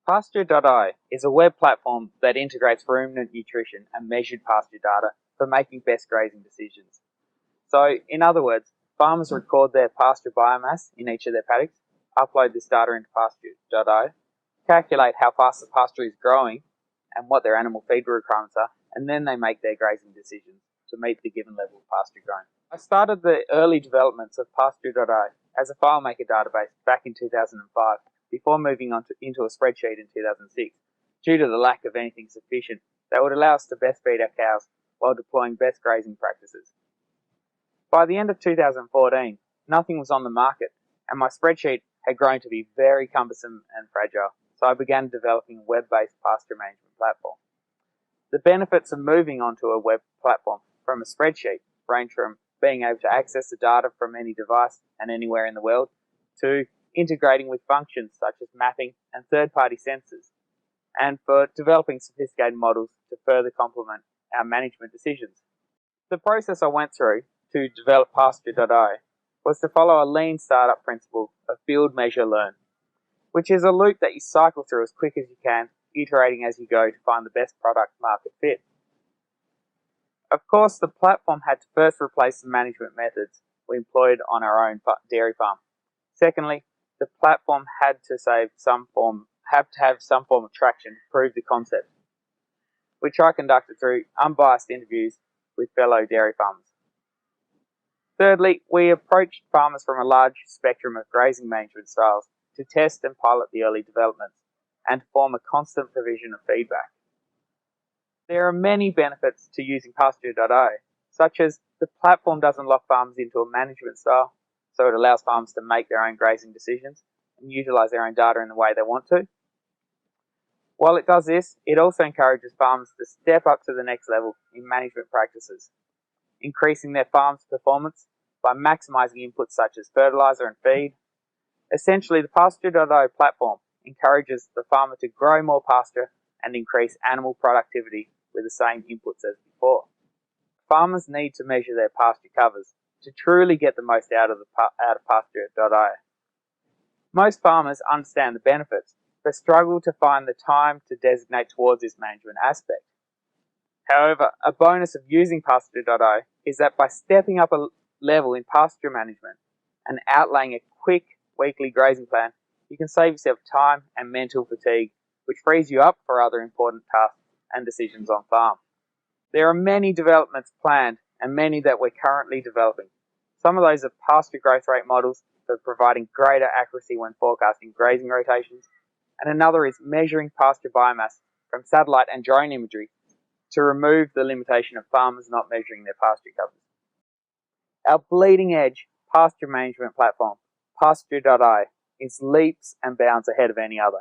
Pasture.io is a web platform that integrates ruminant nutrition and measured pasture data for making best grazing decisions. So, in other words, farmers record their pasture biomass in each of their paddocks, upload this data into Pasture.io, calculate how fast the pasture is growing and what their animal feed requirements are, and then they make their grazing decisions to meet the given level of pasture growing. I started the early developments of Pasture.io as a FileMaker database back in 2005 before moving into a spreadsheet in 2006 due to the lack of anything sufficient that would allow us to best feed our cows while deploying best grazing practices. By the end of 2014, nothing was on the market and my spreadsheet had grown to be very cumbersome and fragile, so I began developing a web-based pasture management platform. The benefits of moving onto a web platform from a spreadsheet range from being able to access the data from any device and anywhere in the world to integrating with functions such as mapping and third-party sensors, and for developing sophisticated models to further complement our management decisions. The process I went through to develop Pasture.io was to follow a lean startup principle of build, measure, learn, which is a loop that you cycle through as quick as you can, iterating as you go to find the best product market fit. Of course, the platform had to first replace the management methods we employed on our own dairy farm. Secondly, the platform had to have some form of traction to prove the concept, which I conducted through unbiased interviews with fellow dairy farmers. Thirdly, we approached farmers from a large spectrum of grazing management styles to test and pilot the early developments and form a constant provision of feedback. There are many benefits to using Pasture.io, such as the platform doesn't lock farmers into a management style, so it allows farmers to make their own grazing decisions and utilize their own data in the way they want to. While it does this, it also encourages farmers to step up to the next level in management practices, increasing their farm's performance by maximizing inputs such as fertilizer and feed. Essentially, the Pasture.io platform encourages the farmer to grow more pasture and increase animal productivity with the same inputs as before. Farmers need to measure their pasture covers to truly get the most out of Pasture.io. Most farmers understand the benefits, but struggle to find the time to designate towards this management aspect. However, a bonus of using Pasture.io is that by stepping up a level in pasture management and outlaying a quick weekly grazing plan, you can save yourself time and mental fatigue, which frees you up for other important tasks and decisions on farm. There are many developments planned and many that we're currently developing. Some of those are pasture growth rate models for providing greater accuracy when forecasting grazing rotations, and another is measuring pasture biomass from satellite and drone imagery to remove the limitation of farmers not measuring their pasture covers. Our bleeding edge pasture management platform, Pasture.io, is leaps and bounds ahead of any other.